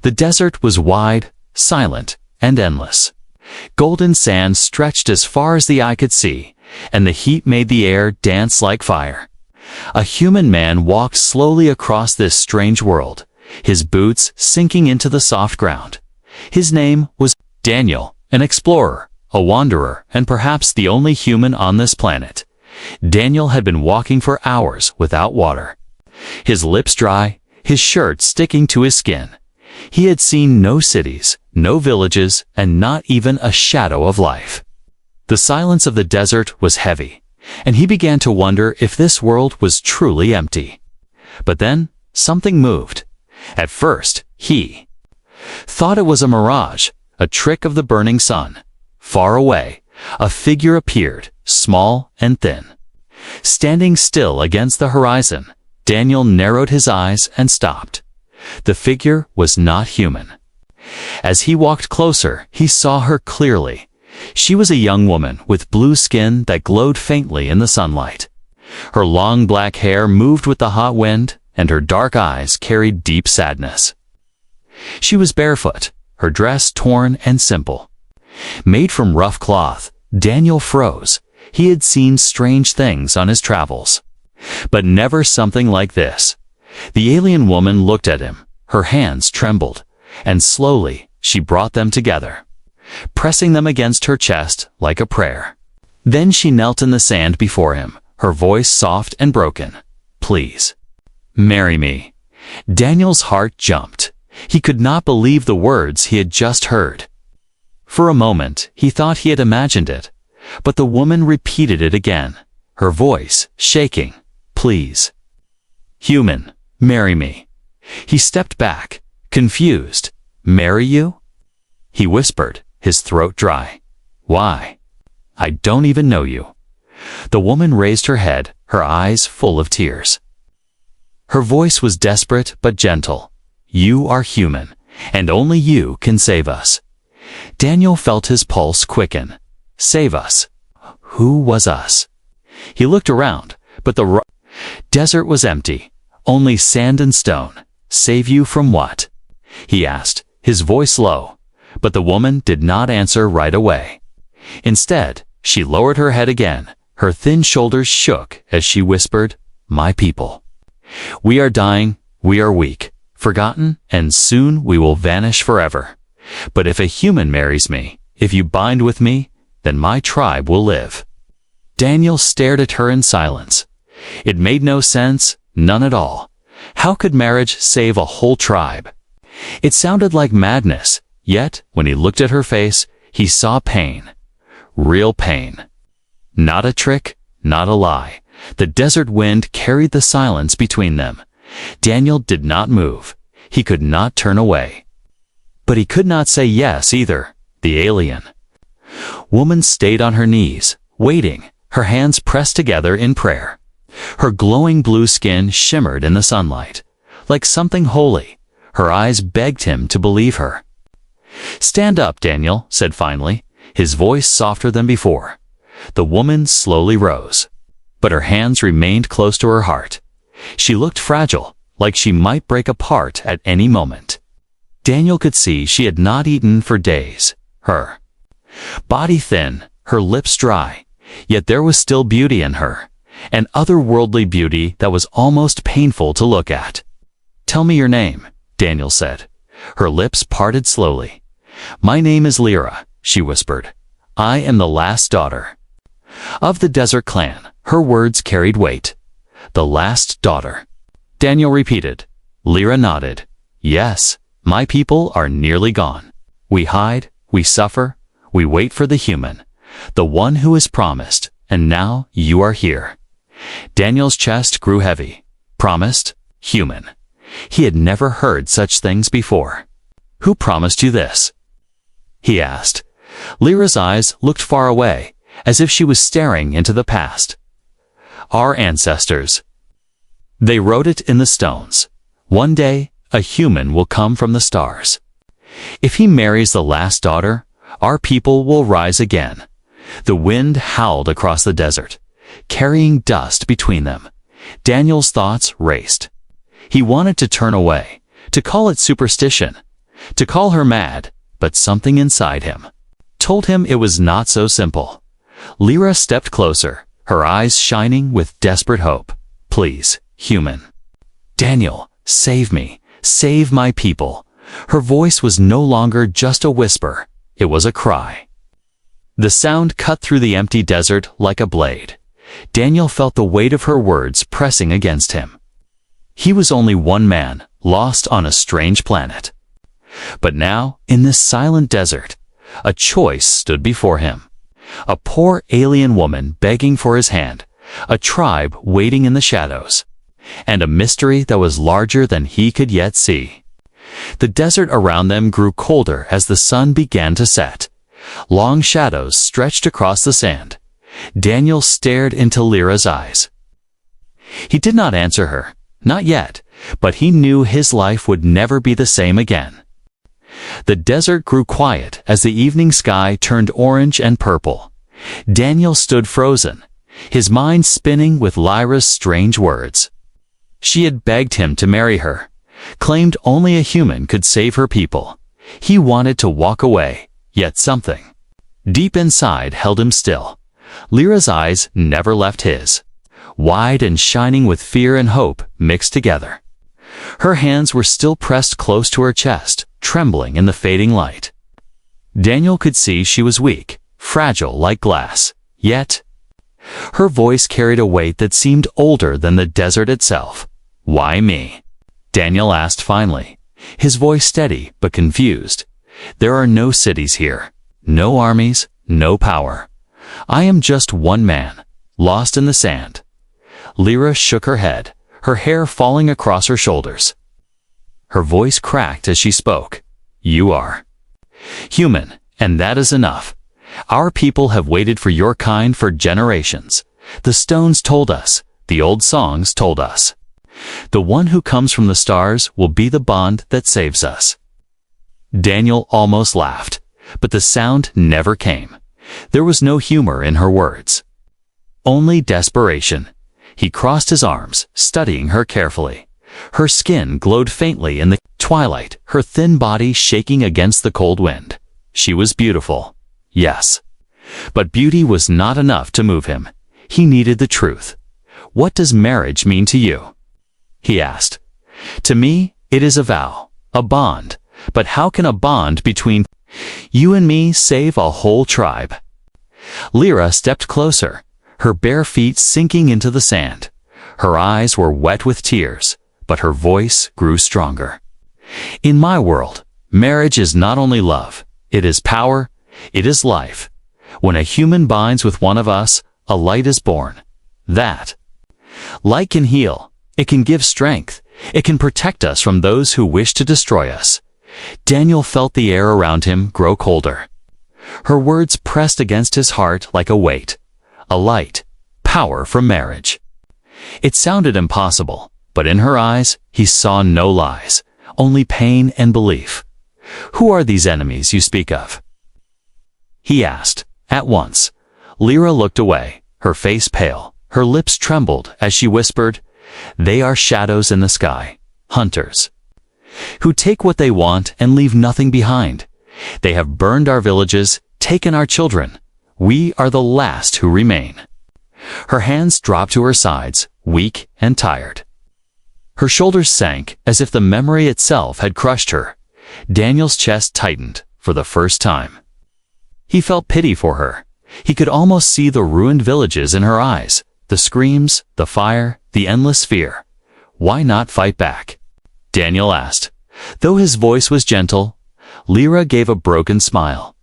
The desert was wide, silent, and endless. Golden sand stretched as far as the eye could see, and the heat made the air dance like fire. A human man walked slowly across this strange world, his boots sinking into the soft ground. His name was Daniel, an explorer, a wanderer, and perhaps the only human on this planet. Daniel had been walking for hours without water. His lips dry, his shirt sticking to his skin. He had seen no cities, no villages, and not even a shadow of life. The silence of the desert was heavy, and he began to wonder if this world was truly empty. But then, something moved. At first, he thought it was a mirage, a trick of the burning sun. Far away, a figure appeared, small and thin. Standing still against the horizon, Daniel narrowed his eyes and stopped. The figure was not human. As he walked closer, he saw her clearly. She was a young woman with blue skin that glowed faintly in the sunlight. Her long black hair moved with the hot wind, and her dark eyes carried deep sadness. She was barefoot, her dress torn and simple. Made from rough cloth, Daniel froze. He had seen strange things on his travels, but never something like this. The alien woman looked at him. Her hands trembled, and slowly she brought them together, pressing them against her chest like a prayer. Then she knelt in the sand before him, her voice soft and broken. "Please, marry me." Daniel's heart jumped. He could not believe the words he had just heard. For a moment, he thought he had imagined it, but the woman repeated it again, her voice shaking. "Please, human, marry me." He stepped back, confused. "Marry you?" he whispered, his throat dry. "Why? I don't even know you." The woman raised her head, her eyes full of tears. Her voice was desperate but gentle. "You are human, and only you can save us." Daniel felt his pulse quicken. Save us? Who was us? He looked around, but the desert was empty, only sand and stone. "Save you from what?" he asked, his voice low, but the woman did not answer right away. Instead, she lowered her head again. Her thin shoulders shook as she whispered, "My people. We are dying, we are weak, forgotten, and soon we will vanish forever. But if a human marries me, if you bind with me, then my tribe will live." Daniel stared at her in silence. It made no sense, none at all. How could marriage save a whole tribe? It sounded like madness, yet when he looked at her face, he saw pain. Real pain. Not a trick, not a lie. The desert wind carried the silence between them. Daniel did not move. He could not turn away. But he could not say yes either. The alien woman stayed on her knees, waiting, her hands pressed together in prayer. Her glowing blue skin shimmered in the sunlight, like something holy. Her eyes begged him to believe her. "Stand up," Daniel said finally, his voice softer than before. The woman slowly rose, but her hands remained close to her heart. She looked fragile, like she might break apart at any moment. Daniel could see she had not eaten for days. Her body thin, her lips dry, yet there was still beauty in her, an otherworldly beauty that was almost painful to look at. "Tell me your name," Daniel said. Her lips parted slowly. "My name is Lyra," she whispered. "I am the last daughter of the desert clan." Her words carried weight. "The last daughter." Daniel repeated. Lyra nodded. "Yes, my people are nearly gone. We hide, we suffer, we wait for the human, the one who is promised, and now you are here." Daniel's chest grew heavy. Promised? Human. He had never heard such things before. "Who promised you this?" he asked. Lyra's eyes looked far away, as if she was staring into the past. "Our ancestors. They wrote it in the stones. One day, a human will come from the stars. If he marries the last daughter, our people will rise again." The wind howled across the desert, carrying dust between them. Daniel's thoughts raced. He wanted to turn away, to call it superstition, to call her mad, but something inside him told him it was not so simple. Lyra stepped closer, her eyes shining with desperate hope. "Please, human. Daniel, save me. Save my people." Her voice was no longer just a whisper, it was a cry. The sound cut through the empty desert like a blade. Daniel felt the weight of her words pressing against him. He was only one man, lost on a strange planet. But now, in this silent desert, a choice stood before him. A poor alien woman begging for his hand, a tribe waiting in the shadows, and a mystery that was larger than he could yet see. The desert around them grew colder as the sun began to set. Long shadows stretched across the sand. Daniel stared into Lyra's eyes. He did not answer her, not yet, but he knew his life would never be the same again. The desert grew quiet as the evening sky turned orange and purple. Daniel stood frozen, his mind spinning with Lyra's strange words. She had begged him to marry her, claimed only a human could save her people. He wanted to walk away, yet something deep inside held him still. Lyra's eyes never left his, wide and shining with fear and hope mixed together. Her hands were still pressed close to her chest, trembling in the fading light. Daniel could see she was weak, fragile like glass, yet her voice carried a weight that seemed older than the desert itself. "Why me?" Daniel asked finally, his voice steady but confused. "There are no cities here, no armies, no power. I am just one man, lost in the sand." Lyra shook her head, her hair falling across her shoulders. Her voice cracked as she spoke. "You are human, and that is enough. Our people have waited for your kind for generations. The stones told us, the old songs told us. The one who comes from the stars will be the bond that saves us." Daniel almost laughed, but the sound never came. There was no humor in her words, only desperation. He crossed his arms, studying her carefully. Her skin glowed faintly in the twilight, her thin body shaking against the cold wind. She was beautiful, yes. But beauty was not enough to move him. He needed the truth. "What does marriage mean to you?" he asked. "To me, it is a vow, a bond. But how can a bond between you and me save a whole tribe?" Lyra stepped closer, her bare feet sinking into the sand. Her eyes were wet with tears, but her voice grew stronger. "In my world, marriage is not only love, it is power, it is life. When a human binds with one of us, a light is born. That light can heal, it can give strength, it can protect us from those who wish to destroy us." Daniel felt the air around him grow colder. Her words pressed against his heart like a weight. A light, power from marriage. It sounded impossible, but in her eyes he saw no lies, only pain and belief. "Who are these enemies you speak of?" he asked. At once, Lyra looked away, her face pale, her lips trembled as she whispered, "They are shadows in the sky, hunters, who take what they want and leave nothing behind. They have burned our villages, taken our children. We are the last who remain." Her hands dropped to her sides, weak and tired. Her shoulders sank as if the memory itself had crushed her. Daniel's chest tightened for the first time. He felt pity for her. He could almost see the ruined villages in her eyes, the screams, the fire, the endless fear. "Why not fight back?" Daniel asked. Though his voice was gentle, Lyra gave a broken smile.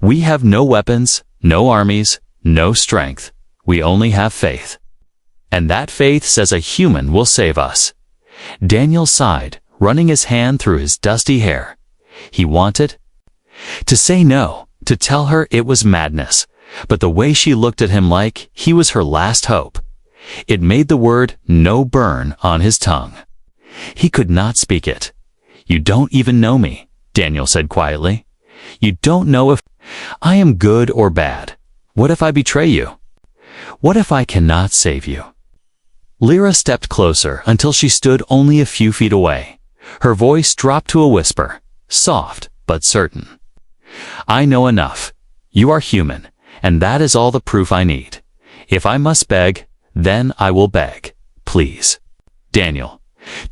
"We have no weapons, no armies, no strength. We only have faith. And that faith says a human will save us." Daniel sighed, running his hand through his dusty hair. He wanted to say no, to tell her it was madness, but the way she looked at him like he was her last hope, it made the word no burn on his tongue. He could not speak it. "You don't even know me," Daniel said quietly. "You don't know if I am good or bad. What if I betray you? What if I cannot save you?" Lyra stepped closer until she stood only a few feet away. Her voice dropped to a whisper. soft but certain. I know enough. You are human, and that is all the proof I need. If I must beg, then I will beg. Please. Daniel,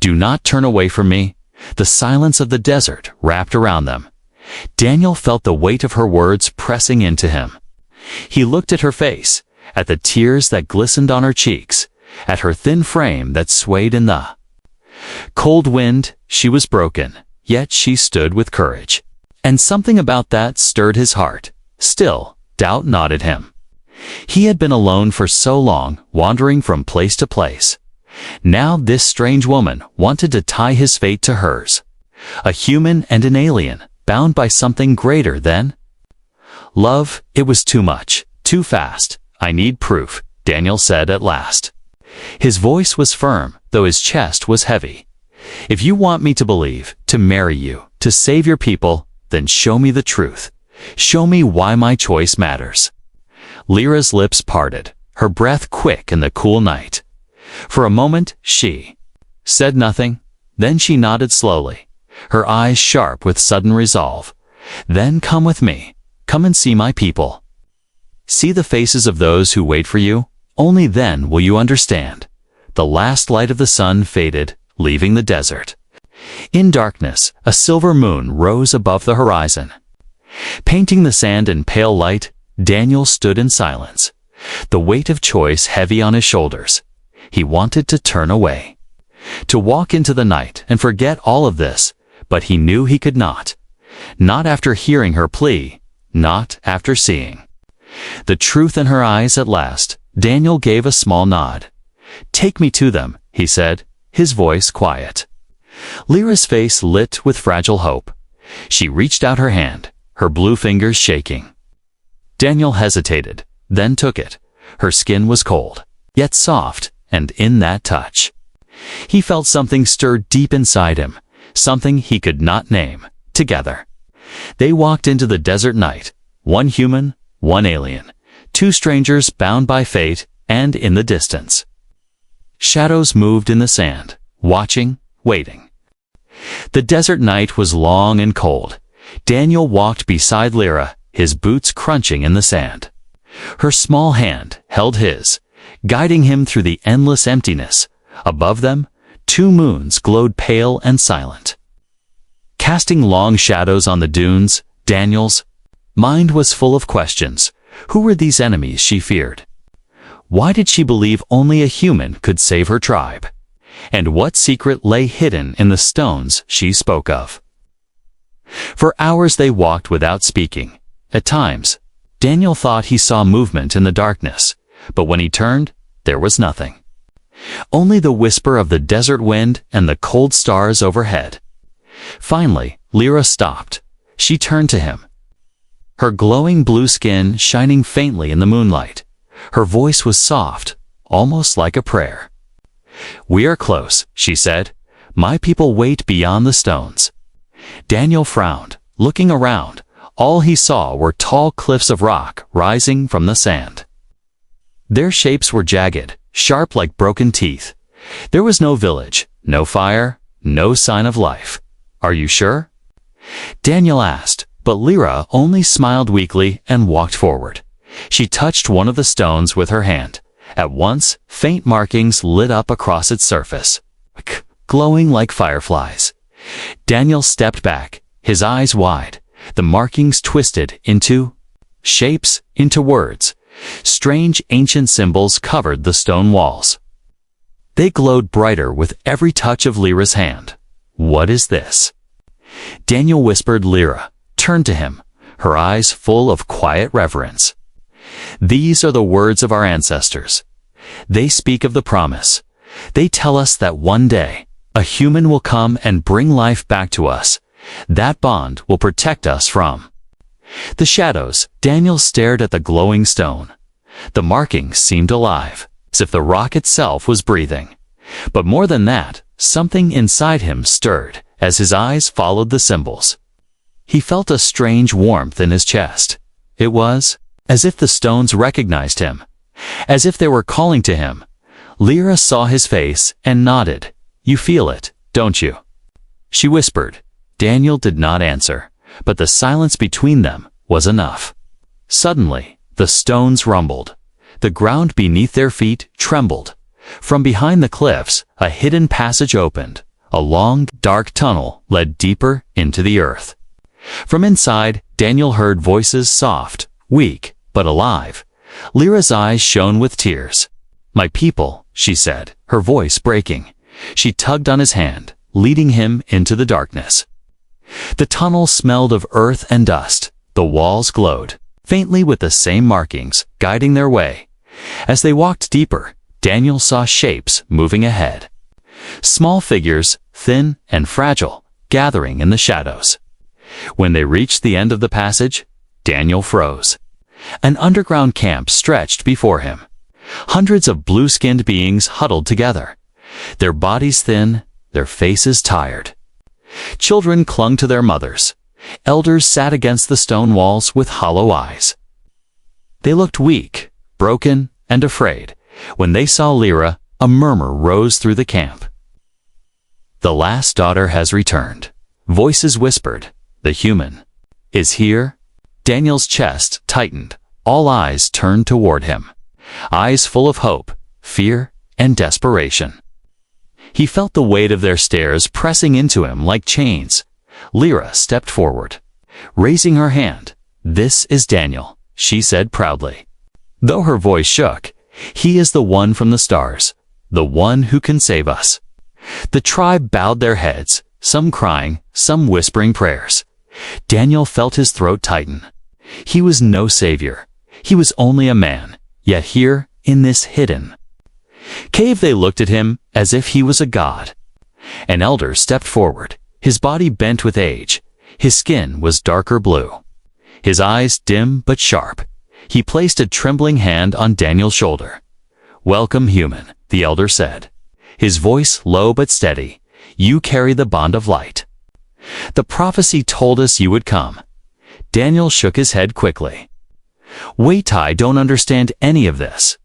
do not turn away from me. The silence of the desert wrapped around them. Daniel felt the weight of her words pressing into him. He looked at her face, at the tears that glistened on her cheeks, at her thin frame that swayed in the cold wind. She was broken, yet she stood with courage. And something about that stirred his heart. Still, doubt gnawed him. He had been alone for so long, wandering from place to place. Now this strange woman wanted to tie his fate to hers. A human and an alien, bound by something greater than love. It was too much, too fast. I need proof, Daniel said at last. His voice was firm, though his chest was heavy. If you want me to believe, to marry you, to save your people, then show me the truth. Show me why my choice matters. Lyra's lips parted, her breath quick in the cool night. For a moment, she said nothing. Then she nodded slowly, her eyes sharp with sudden resolve. Then come with me. Come and see my people. See the faces of those who wait for you. Only then will you understand. The last light of the sun faded, leaving the desert. In darkness, a silver moon rose above the horizon. Painting the sand in pale light, Daniel stood in silence, the weight of choice heavy on his shoulders. He wanted to turn away, to walk into the night and forget all of this, but he knew he could not. Not after hearing her plea, not after seeing the truth in her eyes at last. Daniel gave a small nod. Take me to them, he said, his voice quiet. Lyra's face lit with fragile hope. She reached out her hand, her blue fingers shaking. Daniel hesitated, then took it. Her skin was cold, yet soft, and in that touch, he felt something stir deep inside him, something he could not name. Together, they walked into the desert night, one human, one alien, two strangers bound by fate, and in the distance, shadows moved in the sand, watching, waiting. The desert night was long and cold. Daniel walked beside Lyra, his boots crunching in the sand. Her small hand held his, guiding him through the endless emptiness. Above them, two moons glowed pale and silent, casting long shadows on the dunes. Daniel's mind was full of questions. Who were these enemies she feared? Why did she believe only a human could save her tribe? And what secret lay hidden in the stones she spoke of? For hours they walked without speaking. At times, Daniel thought he saw movement in the darkness, but when he turned, there was nothing. Only the whisper of the desert wind and the cold stars overhead. Finally, Lyra stopped. She turned to him, her glowing blue skin shining faintly in the moonlight. Her voice was soft, almost like a prayer. We are close, she said. My people wait beyond the stones. Daniel frowned, looking around. All he saw were tall cliffs of rock rising from the sand. Their shapes were jagged, sharp like broken teeth. There was no village, no fire, no sign of life. Are you sure? Daniel asked, but Lyra only smiled weakly and walked forward. She touched one of the stones with her hand. At once, faint markings lit up across its surface, glowing like fireflies. Daniel stepped back, his eyes wide. The markings twisted into shapes, into words. Strange ancient symbols covered the stone walls. They glowed brighter with every touch of Lyra's hand. What is this? Daniel whispered. Lyra turned to him, her eyes full of quiet reverence. These are the words of our ancestors. They speak of the promise. They tell us that one day, a human will come and bring life back to us. That bond will protect us from the shadows. Daniel stared at the glowing stone. The markings seemed alive, as if the rock itself was breathing. But more than that, something inside him stirred as his eyes followed the symbols. He felt a strange warmth in his chest. It was as if the stones recognized him, as if they were calling to him. Lyra saw his face and nodded. You feel it, don't you? She whispered. Daniel did not answer, but the silence between them was enough. Suddenly, the stones rumbled. The ground beneath their feet trembled. From behind the cliffs, a hidden passage opened. A long, dark tunnel led deeper into the earth. From inside, Daniel heard voices, soft, weak, but alive. Lyra's eyes shone with tears. "My people," she said, her voice breaking. She tugged on his hand, leading him into the darkness. The tunnel smelled of earth and dust. The walls glowed, faintly with the same markings, guiding their way. As they walked deeper, Daniel saw shapes moving ahead. Small figures, thin and fragile, gathering in the shadows. When they reached the end of the passage, Daniel froze. An underground camp stretched before him. Hundreds of blue-skinned beings huddled together, their bodies thin, their faces tired. Children clung to their mothers. Elders sat against the stone walls with hollow eyes. They looked weak, broken, and afraid. When they saw Lyra, a murmur rose through the camp. "The last daughter has returned." Voices whispered, "The human is here." Daniel's chest tightened. All eyes turned toward him. Eyes full of hope, fear, and desperation. He felt the weight of their stares pressing into him like chains. Lyra stepped forward. Raising her hand, "This is Daniel," she said proudly. Though her voice shook, "He is the one from the stars, the one who can save us." The tribe bowed their heads, some crying, some whispering prayers. Daniel felt his throat tighten. He was no savior. He was only a man, yet here, in this hidden cave, they looked at him as if he was a god. An elder stepped forward, his body bent with age. His skin was darker blue. His eyes dim but sharp. He placed a trembling hand on Daniel's shoulder. "Welcome, human," the elder said. His voice low but steady. "You carry the bond of light. The prophecy told us you would come." Daniel shook his head quickly. "Wait, I don't understand any of this.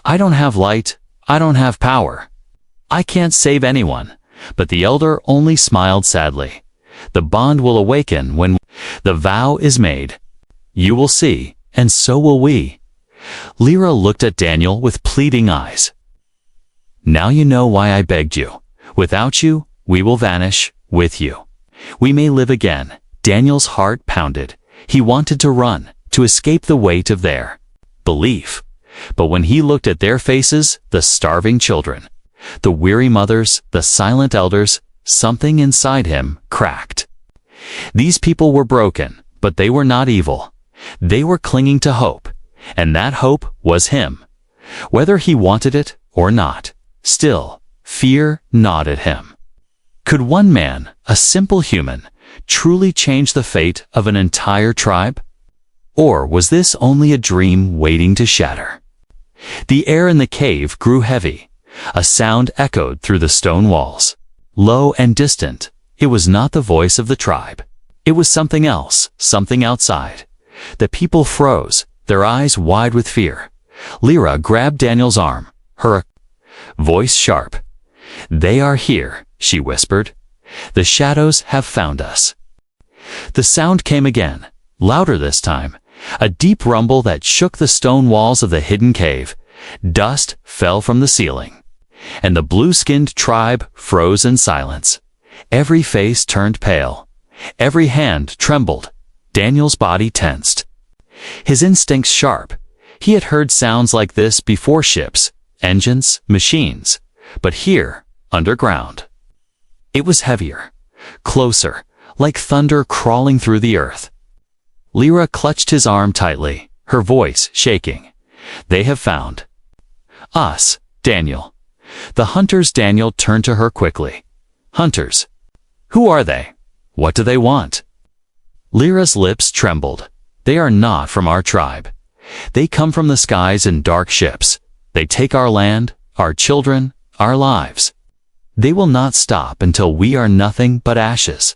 I don't have light. I don't have power. I can't save anyone." But the elder only smiled sadly. "The bond will awaken when the vow is made. You will see, and so will we." Lyra looked at Daniel with pleading eyes. "Now you know why I begged you. Without you, we will vanish. With you, we may live again." Daniel's heart pounded. He wanted to run, to escape the weight of their belief. But when he looked at their faces, the starving children, the weary mothers, the silent elders, something inside him cracked. These people were broken, but they were not evil. They were clinging to hope, and that hope was him. Whether he wanted it or not, still, fear gnawed at him. Could one man, a simple human, truly change the fate of an entire tribe? Or was this only a dream waiting to shatter? The air in the cave grew heavy. A sound echoed through the stone walls. Low and distant, it was not the voice of the tribe. It was something else, something outside. The people froze, their eyes wide with fear. Lyra grabbed Daniel's arm, her voice sharp. "They are here," she whispered. "The shadows have found us." The sound came again, louder this time, a deep rumble that shook the stone walls of the hidden cave. Dust fell from the ceiling, and the blue-skinned tribe froze in silence. Every face turned pale. Every hand trembled. Daniel's body tensed. His instincts sharp. He had heard sounds like this before: ships, engines, machines. But here, underground, it was heavier, closer, like thunder crawling through the earth. Lyra clutched his arm tightly, her voice shaking. "They have found us, Daniel." The hunters. Daniel turned to her quickly. "Hunters? Who are they? What do they want?" Lyra's lips trembled. "They are not from our tribe. They come from the skies in dark ships. They take our land, our children, our lives. They will not stop until we are nothing but ashes."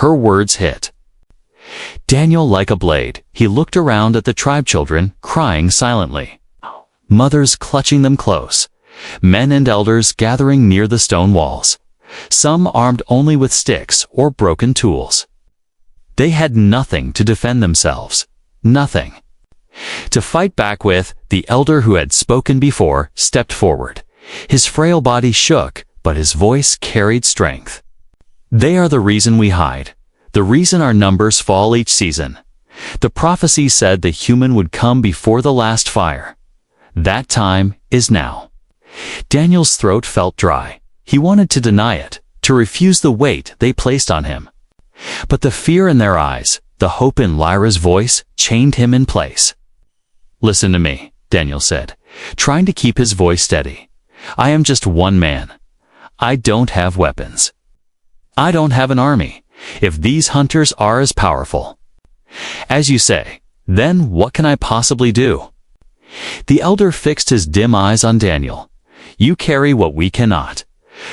Her words hit Daniel like a blade. He looked around at the tribe children, crying silently. Mothers clutching them close. Men and elders gathering near the stone walls. some armed only with sticks or broken tools. They had nothing to defend themselves. Nothing to fight back with. The elder who had spoken before stepped forward. His frail body shook, but his voice carried strength. They are the reason we hide, the reason our numbers fall each season. The prophecy said the human would come before the last fire. That time is now. Daniel's throat felt dry. He wanted to deny it, to refuse the weight they placed on him. But the fear in their eyes, the hope in Lyra's voice, chained him in place. "Listen to me," Daniel said, trying to keep his voice steady. "I am just one man. I don't have weapons. I don't have an army. If these hunters are as powerful as you say, then what can I possibly do?" The elder fixed his dim eyes on Daniel. "You carry what we cannot.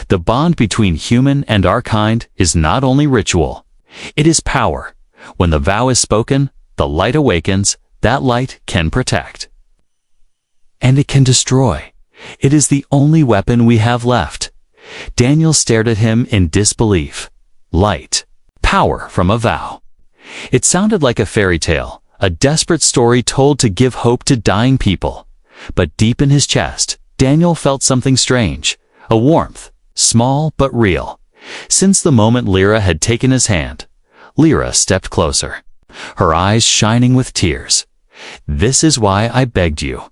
The bond between human and our kind is not only ritual. It is power. When the vow is spoken, the light awakens. That light can protect. And it can destroy. It is the only weapon we have left." Daniel stared at him in disbelief. Light. Power from a vow. It sounded like a fairy tale, a desperate story told to give hope to dying people. But deep in his chest, Daniel felt something strange, a warmth, small but real. Since the moment Lyra had taken his hand, Lyra stepped closer, her eyes shining with tears. "This is why I begged you,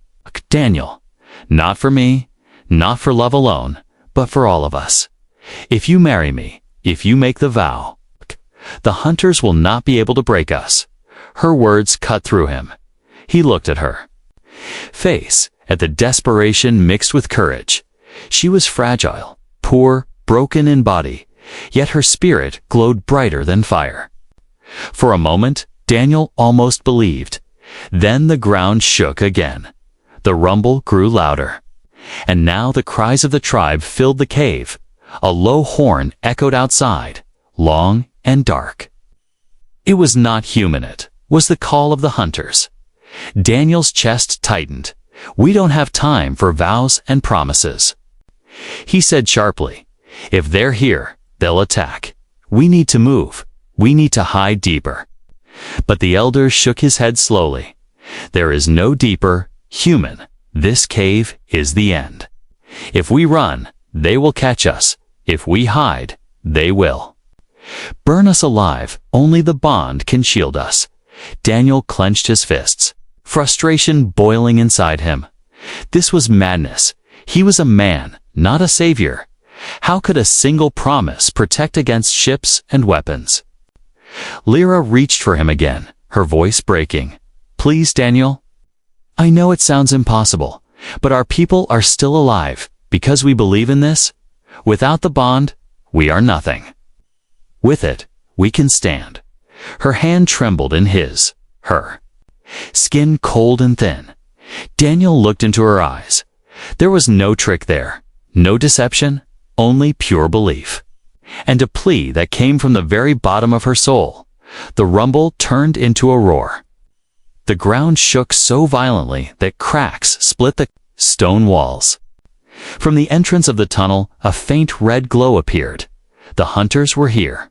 Daniel. Not for me, not for love alone, but for all of us. If you marry me, if you make the vow, the hunters will not be able to break us." Her words cut through him. He looked at her face, at the desperation mixed with courage. She was fragile, poor, broken in body, yet her spirit glowed brighter than fire. For a moment, Daniel almost believed. Then the ground shook again. The rumble grew louder. And now the cries of the tribe filled the cave. A low horn echoed outside, long and dark. It was not human, it was the call of the hunters. Daniel's chest tightened. "We don't have time for vows and promises," he said sharply. "If they're here, they'll attack. We need to move. We need to hide deeper." But the elder shook his head slowly. "There is no deeper, human. This cave is the end. If we run, they will catch us. If we hide, they will burn us alive. Only the bond can shield us." Daniel clenched his fists, frustration boiling inside him. This was madness. He was a man, not a savior. How could a single promise protect against ships and weapons? Lyra reached for him again, her voice breaking. "Please, Daniel. I know it sounds impossible, but our people are still alive because we believe in this. Without the bond, we are nothing. With it, we can stand." Her hand trembled in his, her skin cold and thin. Daniel looked into her eyes. There was no trick there, no deception, only pure belief. And a plea that came from the very bottom of her soul. The rumble turned into a roar. The ground shook so violently that cracks split the stone walls. From the entrance of the tunnel, a faint red glow appeared. The hunters were here,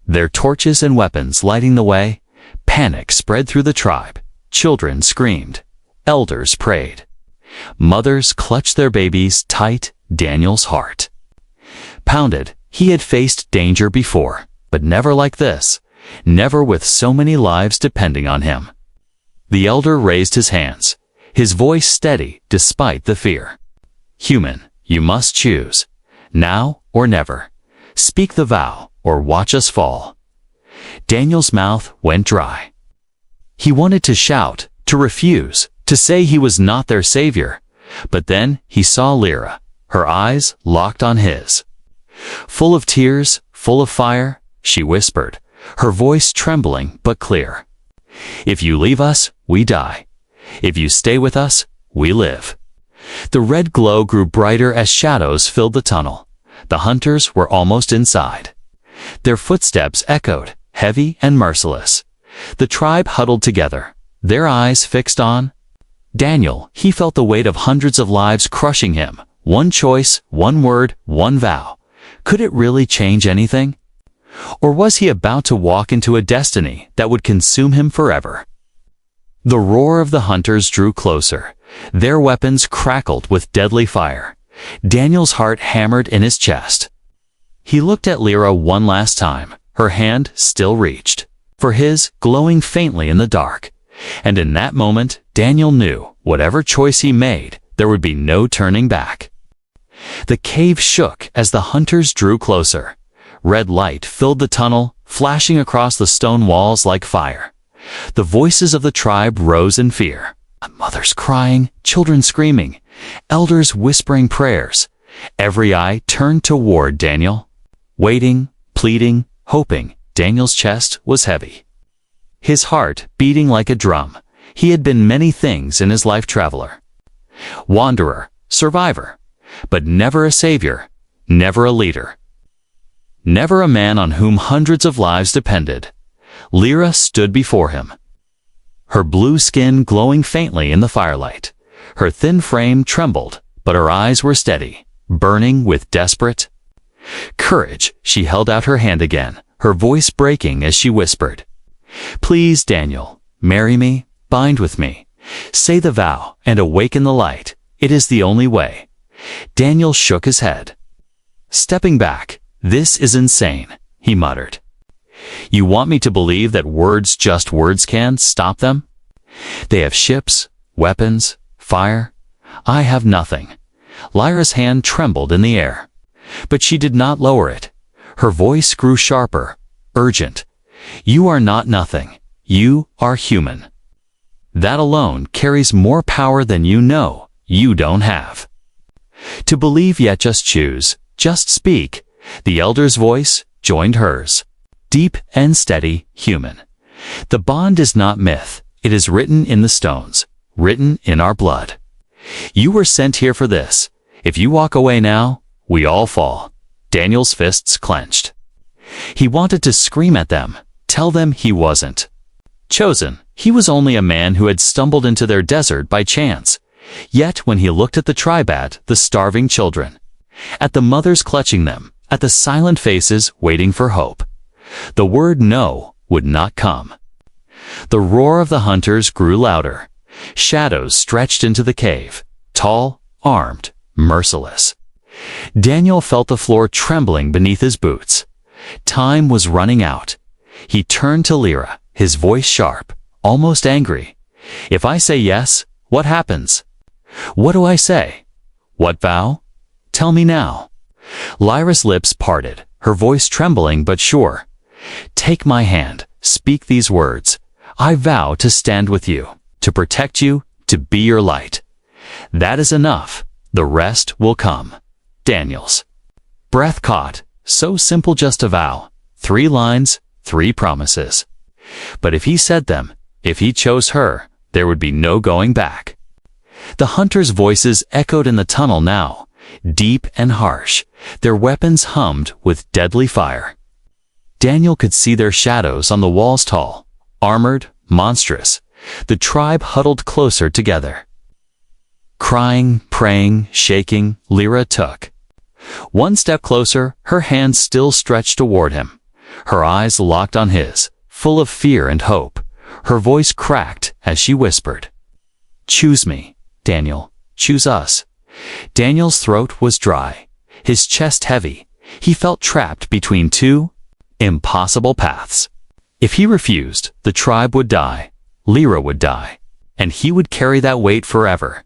their torches and weapons lighting the way. Panic spread through the tribe. Children screamed. Elders prayed. Mothers clutched their babies tight. Daniel's heart pounded. He had faced danger before, but never like this. Never with so many lives depending on him. The elder raised his hands, his voice steady despite the fear. "Human, you must choose. Now or never. Speak the vow or watch us fall." Daniel's mouth went dry. He wanted to shout, to refuse, to say he was not their savior. But then he saw Lyra, her eyes locked on his. Full of tears, full of fire, she whispered, her voice trembling but clear. "If you leave us, we die. If you stay with us, we live." The red glow grew brighter as shadows filled the tunnel. The hunters were almost inside. Their footsteps echoed, heavy and merciless. The tribe huddled together, their eyes fixed on Daniel. He felt the weight of hundreds of lives crushing him. One choice, one word, one vow Could it really change anything? Or was he about to walk into a destiny that would consume him forever? The roar of the hunters drew closer. Their weapons crackled with deadly fire. Daniel's heart hammered in his chest. He looked at Lyra one last time, her hand still reached for his, glowing faintly in the dark. And in that moment, Daniel knew, whatever choice he made, there would be no turning back. The cave shook as the hunters drew closer. Red light filled the tunnel, flashing across the stone walls like fire. The voices of the tribe rose in fear. Mothers crying, children screaming, elders whispering prayers. Every eye turned toward Daniel. Waiting, pleading, hoping. Daniel's chest was heavy. His heart beating like a drum. He had been many things in his life, traveler. Wanderer, survivor, but never a savior, never a leader. Never a man on whom hundreds of lives depended. Lyra stood before him, her blue skin glowing faintly in the firelight. Her thin frame trembled, but her eyes were steady, burning with desperate courage. She held out her hand again, her voice breaking as she whispered, "Please, Daniel, marry me, bind with me. Say the vow and awaken the light. It is the only way." Daniel shook his head. Stepping back, "This is insane," he muttered. "You want me to believe that words, just words, can stop them? They have ships, weapons, fire. I have nothing." Lyra's hand trembled in the air, but she did not lower it. Her voice grew sharper, urgent. "You are not nothing. You are human. That alone carries more power than you know you don't have. To believe yet just choose, just speak." The elder's voice joined hers. Deep and steady, human. "The bond is not myth. It is written in the stones, written in our blood. You were sent here for this. If you walk away now, we all fall." Daniel's fists clenched. He wanted to scream at them, tell them he wasn't chosen. He was only a man who had stumbled into their desert by chance. Yet when he looked at the tribe, at the starving children, at the mothers clutching them, at the silent faces waiting for hope, the word no would not come. The roar of the hunters grew louder. Shadows stretched into the cave, tall, armed, merciless. Daniel felt the floor trembling beneath his boots. Time was running out. He turned to Lyra, his voice sharp, almost angry. "If I say yes, what happens? What do I say? What vow? Tell me now." Lyra's lips parted, her voice trembling but sure. "Take my hand, speak these words. I vow to stand with you, to protect you, to be your light. That is enough. The rest will come." Daniel's breath caught. So simple, just a vow. 3 lines, 3 promises. But if he said them, if he chose her, there would be no going back. The hunters' voices echoed in the tunnel now, deep and harsh. Their weapons hummed with deadly fire. Daniel could see their shadows on the walls, tall, armored, monstrous. The tribe huddled closer together. Crying, praying, shaking, Lyra took one step closer, her hand still stretched toward him. Her eyes locked on his, full of fear and hope. Her voice cracked as she whispered, "Choose me, Daniel, choose us." Daniel's throat was dry, his chest heavy. He felt trapped between 2 impossible paths. If he refused, the tribe would die, Lyra would die, and he would carry that weight forever.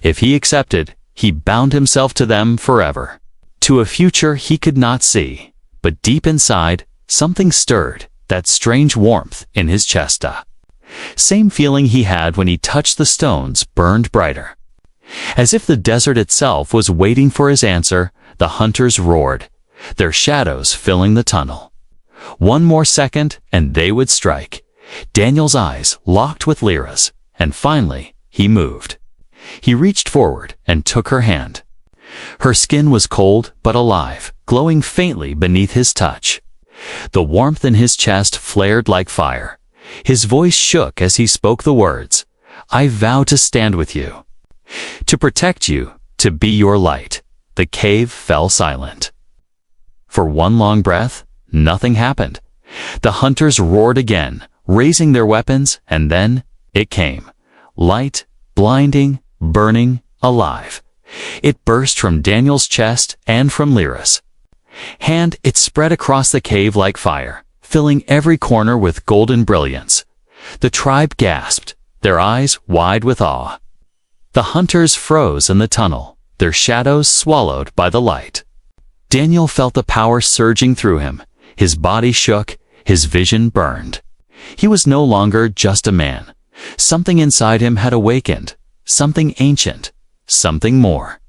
If he accepted, he bound himself to them forever, to a future he could not see. But deep inside, something stirred, that strange warmth in his chest. Same feeling he had when he touched the stones burned brighter. As if the desert itself was waiting for his answer, the hunters roared, their shadows filling the tunnel. One more second, and they would strike. Daniel's eyes locked with Lyra's, and finally, he moved. He reached forward and took her hand. Her skin was cold but alive, glowing faintly beneath his touch. The warmth in his chest flared like fire. His voice shook as he spoke the words, "I vow to stand with you, to protect you, to be your light." The cave fell silent. For one long breath, nothing happened. The hunters roared again, raising their weapons, and then it came. Light, blinding, burning, alive. It burst from Daniel's chest and from Lyra's hand. It spread across the cave like fire, filling every corner with golden brilliance. The tribe gasped, their eyes wide with awe. The hunters froze in the tunnel, their shadows swallowed by the light. Daniel felt the power surging through him. His body shook, his vision burned. He was no longer just a man. Something inside him had awakened, something ancient, something more.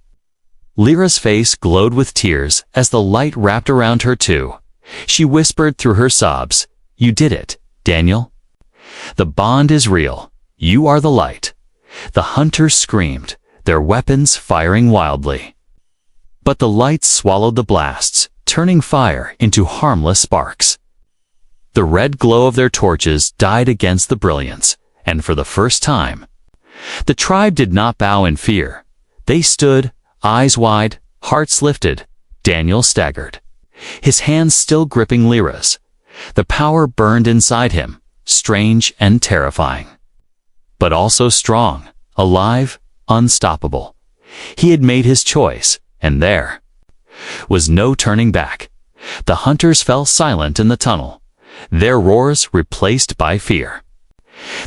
Lyra's face glowed with tears as the light wrapped around her too. She whispered through her sobs, "You did it, Daniel. The bond is real. You are the light." The hunters screamed, their weapons firing wildly. But the light swallowed the blasts, turning fire into harmless sparks. The red glow of their torches died against the brilliance, and for the first time, the tribe did not bow in fear. They stood, eyes wide, hearts lifted. Daniel staggered, his hands still gripping Lyra's. The power burned inside him, strange and terrifying, but also strong, alive, unstoppable. He had made his choice, and there was no turning back. The hunters fell silent in the tunnel, their roars replaced by fear.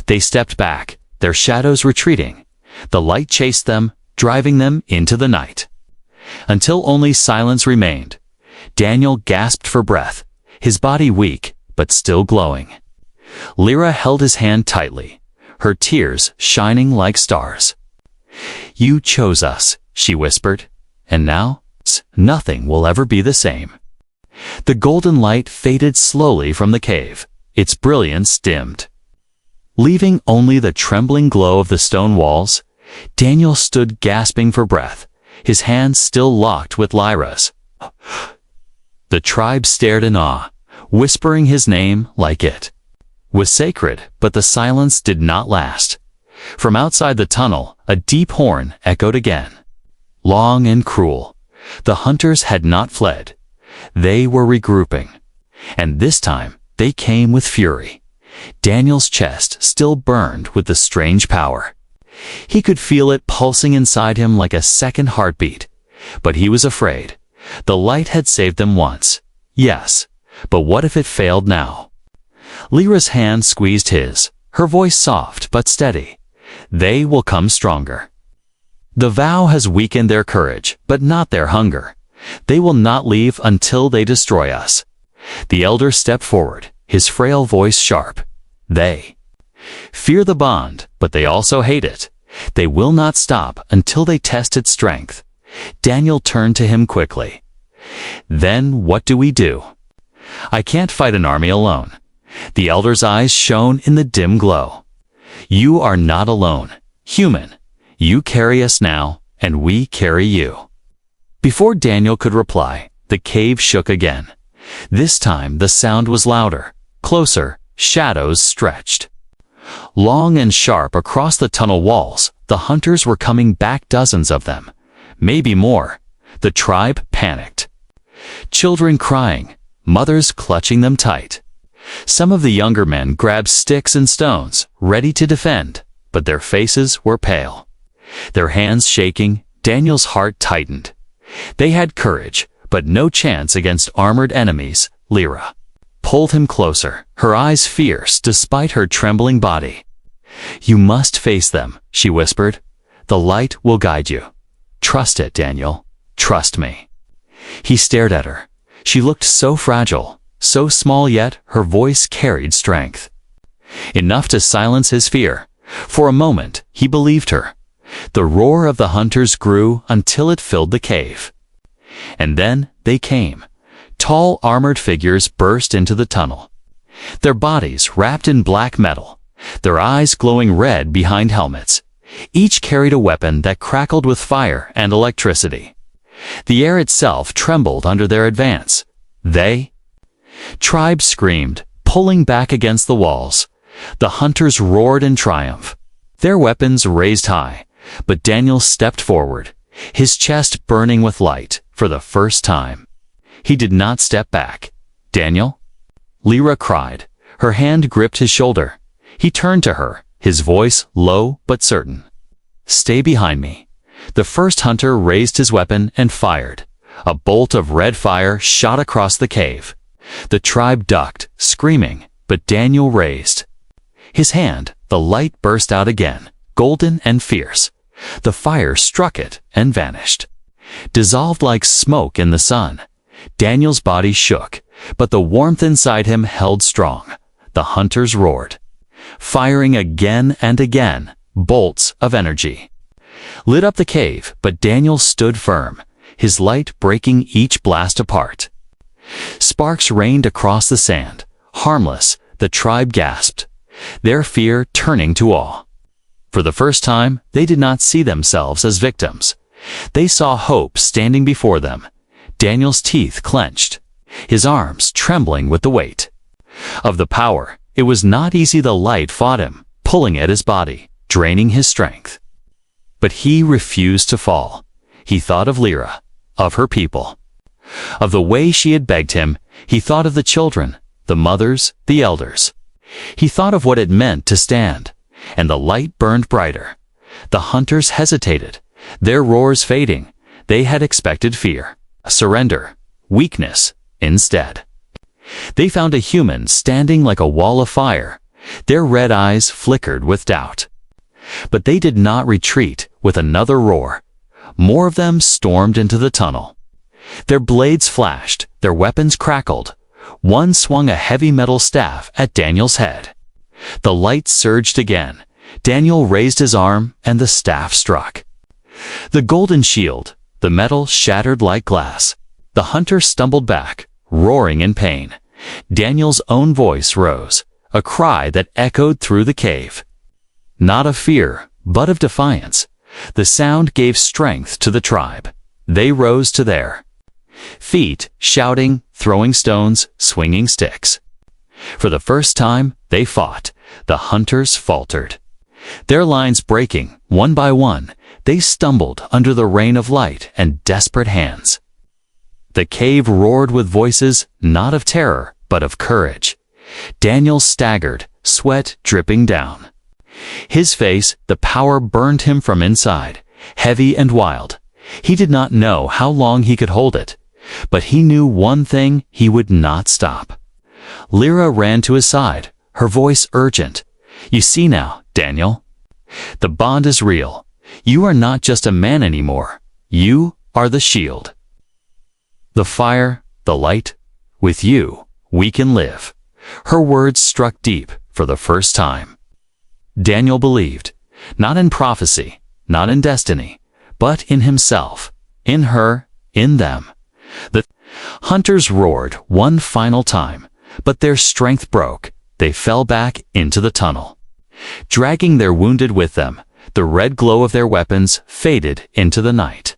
They stepped back, their shadows retreating. The light chased them, driving them into the night, until only silence remained. Daniel gasped for breath, his body weak but still glowing. Lyra held his hand tightly, her tears shining like stars. "You chose us," she whispered, "and now nothing will ever be the same." The golden light faded slowly from the cave, its brilliance dimmed, leaving only the trembling glow of the stone walls. Daniel stood gasping for breath, his hands still locked with Lyra's. The tribe stared in awe, whispering his name like it was sacred, but the silence did not last. From outside the tunnel, a deep horn echoed again, long and cruel. The hunters had not fled. They were regrouping, and this time they came with fury. Daniel's chest still burned with the strange power. He could feel it pulsing inside him like a second heartbeat, but he was afraid. The light had saved them once, yes, but what if it failed now? Lyra's hand squeezed his, her voice soft but steady. "They will come stronger. The vow has weakened their courage, but not their hunger. They will not leave until they destroy us." The elder stepped forward, his frail voice sharp. "They fear the bond, but they also hate it. They will not stop until they test its strength." Daniel turned to him quickly. "Then what do we do?" "I can't fight an army alone." The elder's eyes shone in the dim glow. "You are not alone, human. You carry us now, and we carry you." Before Daniel could reply, the cave shook again. This time the sound was louder, closer, shadows stretched long and sharp across the tunnel walls. The hunters were coming back, dozens of them, maybe more. The tribe panicked, children crying, mothers clutching them tight. Some of the younger men grabbed sticks and stones, ready to defend, but their faces were pale, their hands shaking. Daniel's heart tightened. They had courage, but no chance against armored enemies. Lyra pulled him closer, her eyes fierce despite her trembling body. "You must face them," she whispered. "The light will guide you. Trust it, Daniel. Trust me." He stared at her. She looked so fragile, so small, yet her voice carried strength, enough to silence his fear. For a moment, he believed her. The roar of the hunters grew until it filled the cave. And then they came. Tall, armored figures burst into the tunnel, their bodies wrapped in black metal, their eyes glowing red behind helmets. Each carried a weapon that crackled with fire and electricity. The air itself trembled under their advance. "They?" Tribe screamed, pulling back against the walls. The hunters roared in triumph, their weapons raised high. But Daniel stepped forward, his chest burning with light for the first time. He did not step back. "Daniel?" Lyra cried. Her hand gripped his shoulder. He turned to her, his voice low but certain. "Stay behind me." The first hunter raised his weapon and fired. A bolt of red fire shot across the cave. The tribe ducked, screaming, but Daniel raised his hand. The light burst out again, golden and fierce. The fire struck it and vanished, dissolved like smoke in the sun. Daniel's body shook, but the warmth inside him held strong. The hunters roared, firing again and again. Bolts of energy lit up the cave, but Daniel stood firm, his light breaking each blast apart. Sparks rained across the sand. Harmless, the tribe gasped, their fear turning to awe. For the first time, they did not see themselves as victims. They saw hope standing before them. Daniel's teeth clenched, his arms trembling with the weight of the power. It was not easy. The light fought him, pulling at his body, draining his strength. But he refused to fall. He thought of Lyra, of her people, of the way she had begged him. He thought of the children, the mothers, the elders. He thought of what it meant to stand, and the light burned brighter. The hunters hesitated, their roars fading. They had expected fear, surrender, weakness. Instead, they found a human standing like a wall of fire. Their red eyes flickered with doubt. But they did not retreat. With another roar, more of them stormed into the tunnel. Their blades flashed, their weapons crackled. One swung a heavy metal staff at Daniel's head. The light surged again. Daniel raised his arm, and the staff struck the golden shield. The metal shattered like glass. The hunter stumbled back, roaring in pain. Daniel's own voice rose, a cry that echoed through the cave. Not of fear, but of defiance. The sound gave strength to the tribe. They rose to their feet, shouting, throwing stones, swinging sticks. For the first time, they fought. The hunters faltered, their lines breaking, one by one. They stumbled under the rain of light and desperate hands. The cave roared with voices, not of terror, but of courage. Daniel staggered, sweat dripping down his face. The power burned him from inside, heavy and wild. He did not know how long he could hold it, but he knew one thing: he would not stop. Lyra ran to his side, her voice urgent. "You see now, Daniel, the bond is real. You are not just a man anymore. You are the shield, the fire, the light. With you, we can live." Her words struck deep for the first time. Daniel believed, not in prophecy, not in destiny, but in himself, in her, in them. The hunters roared one final time, but their strength broke. They fell back into the tunnel, dragging their wounded with them. The red glow of their weapons faded into the night.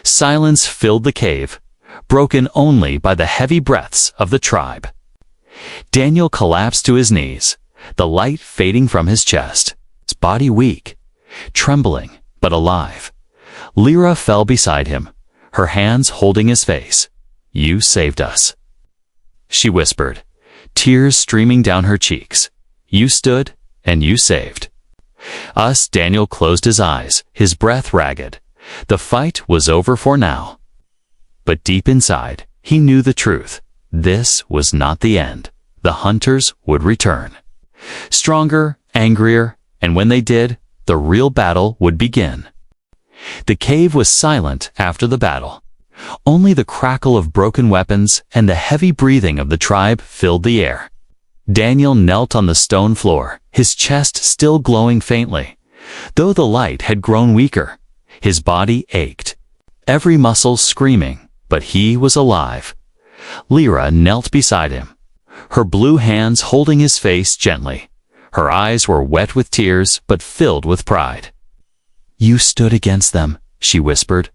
Silence filled the cave, broken only by the heavy breaths of the tribe. Daniel collapsed to his knees, the light fading from his chest, his body weak, trembling, but alive. Lyra fell beside him, her hands holding his face. "You saved us," she whispered, tears streaming down her cheeks. "You stood, and you saved us." Daniel closed his eyes, his breath ragged. The fight was over for now. But deep inside, he knew the truth. This was not the end. The hunters would return, stronger, angrier, and when they did, the real battle would begin. The cave was silent after the battle. Only the crackle of broken weapons and the heavy breathing of the tribe filled the air. Daniel knelt on the stone floor, his chest still glowing faintly. Though the light had grown weaker, his body ached, every muscle screaming, but he was alive. Lyra knelt beside him, her blue hands holding his face gently. Her eyes were wet with tears, but filled with pride. "You stood against them," she whispered,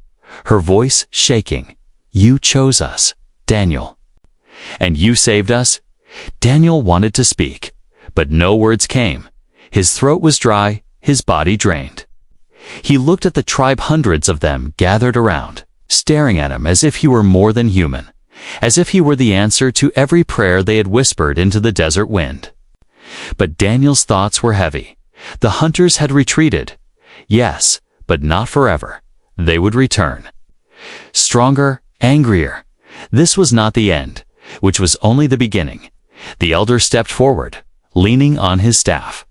her voice shaking. "You chose us, Daniel. And you saved us." Daniel wanted to speak, but no words came. His throat was dry, his body drained. He looked at the tribe, hundreds of them gathered around, staring at him as if he were more than human. as if he were the answer to every prayer they had whispered into the desert wind. But Daniel's thoughts were heavy. The hunters had retreated. Yes, but not forever. They would return. Stronger, angrier. This was not the end, which was only the beginning. The elder stepped forward, leaning on his staff.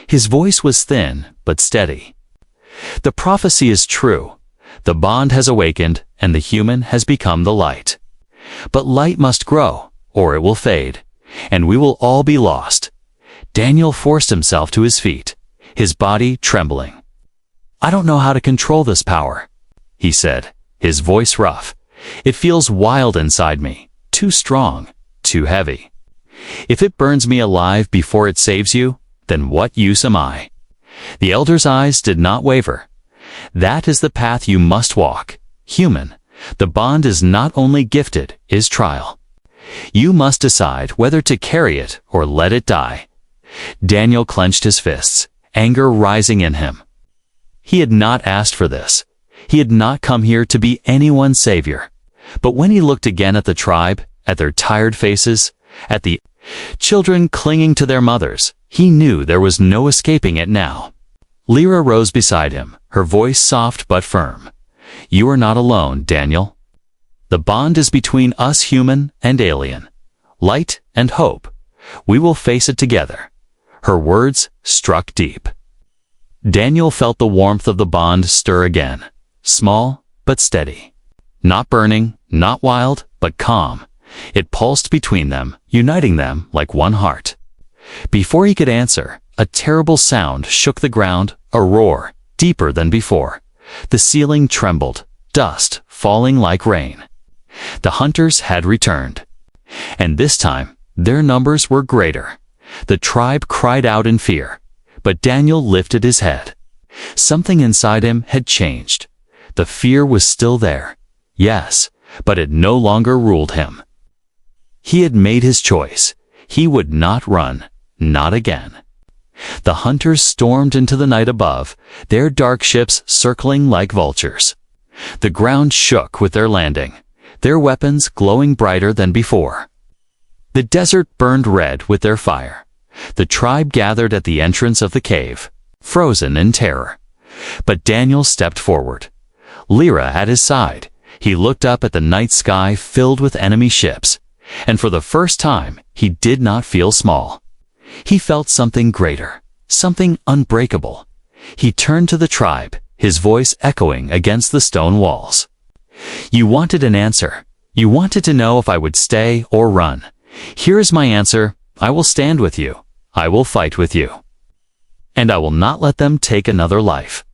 His voice was thin, but steady. The prophecy is true. The bond has awakened, and the human has become the light. But light must grow, or it will fade, and we will all be lost. Daniel forced himself to his feet, his body trembling. "I don't know how to control this power," he said, his voice rough. "It feels wild inside me, too strong, too heavy. If it burns me alive before it saves you, then what use am I?" The elder's eyes did not waver. "That is the path you must walk, human. The bond is not only gifted, is trial. You must decide whether to carry it or let it die." Daniel clenched his fists, anger rising in him. He had not asked for this. He had not come here to be anyone's savior. But when he looked again at the tribe, at their tired faces, at the children clinging to their mothers, he knew there was no escaping it now. Lyra rose beside him, her voice soft but firm. "You are not alone, Daniel. The bond is between us human and alien, light and hope. We will face it together." Her words struck deep. Daniel felt the warmth of the bond stir again, small but steady. Not burning, not wild, but calm. It pulsed between them, uniting them like one heart. Before he could answer, a terrible sound shook the ground, a roar, deeper than before. The ceiling trembled, dust falling like rain. The hunters had returned. And this time, their numbers were greater. The tribe cried out in fear, but Daniel lifted his head. Something inside him had changed. The fear was still there, yes, but it no longer ruled him. He had made his choice. He would not run, not again. The hunters stormed into the night above, their dark ships circling like vultures. The ground shook with their landing, their weapons glowing brighter than before. The desert burned red with their fire. The tribe gathered at the entrance of the cave, frozen in terror. But Daniel stepped forward. Lyra at his side, he looked up at the night sky filled with enemy ships, and for the first time he did not feel small. He felt something greater, something unbreakable. He turned to the tribe, his voice echoing against the stone walls. "You wanted an answer. You wanted to know if I would stay or run. Here is my answer. I will stand with you. I will fight with you. And I will not let them take another life."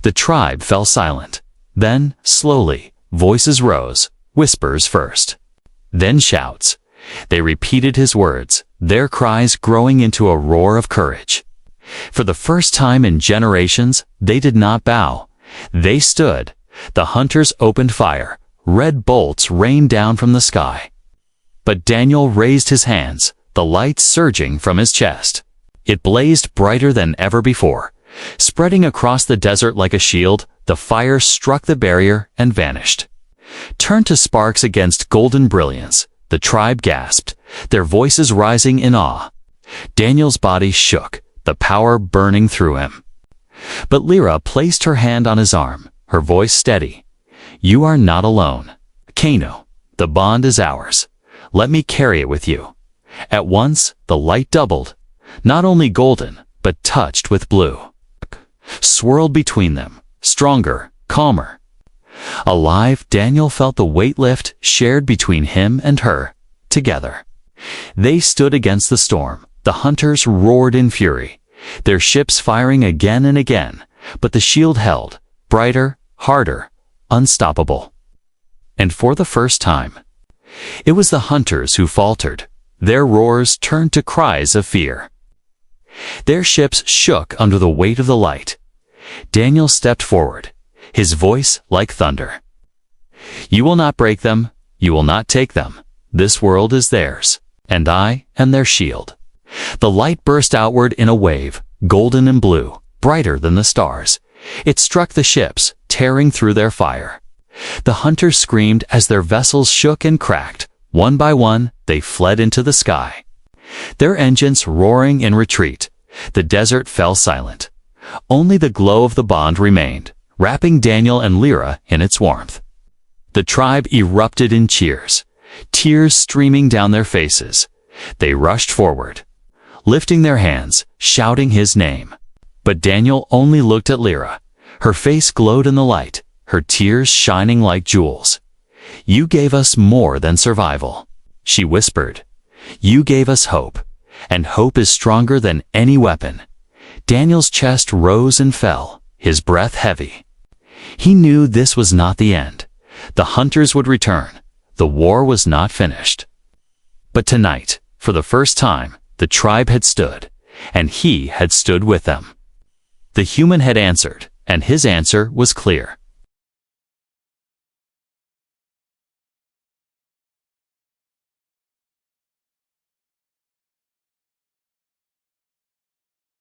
The tribe fell silent. Then, slowly, voices rose, whispers first. Then shouts. They repeated his words, their cries growing into a roar of courage. For the first time in generations, they did not bow. They stood. The hunters opened fire. Red bolts rained down from the sky. But Daniel raised his hands, the light surging from his chest. It blazed brighter than ever before. Spreading across the desert like a shield, the fire struck the barrier and vanished. Turned to sparks against golden brilliance, the tribe gasped, their voices rising in awe. Daniel's body shook, the power burning through him. But Lyra placed her hand on his arm, her voice steady. "You are not alone. Kano, the bond is ours. Let me carry it with you." At once, the light doubled, not only golden, but touched with blue. Swirled between them, stronger, calmer. Alive, Daniel felt the weight lift shared between him and her, together. They stood against the storm. The hunters roared in fury, their ships firing again and again, but the shield held, brighter, harder, unstoppable. And for the first time, it was the hunters who faltered. Their roars turned to cries of fear. Their ships shook under the weight of the light. Daniel stepped forward, his voice like thunder. "You will not break them. You will not take them. This world is theirs, and I am their shield." The light burst outward in a wave, golden and blue, brighter than the stars. It struck the ships, tearing through their fire. The hunters screamed as their vessels shook and cracked. One by one, they fled into the sky. Their engines roaring in retreat, the desert fell silent. Only the glow of the bond remained, wrapping Daniel and Lyra in its warmth. The tribe erupted in cheers, tears streaming down their faces. They rushed forward, lifting their hands, shouting his name. But Daniel only looked at Lyra. Her face glowed in the light, her tears shining like jewels. "You gave us more than survival," she whispered. "You gave us hope, and hope is stronger than any weapon." Daniel's chest rose and fell, his breath heavy. He knew this was not the end. The hunters would return. The war was not finished. But tonight, for the first time, the tribe had stood, and he had stood with them. The human had answered, and his answer was clear.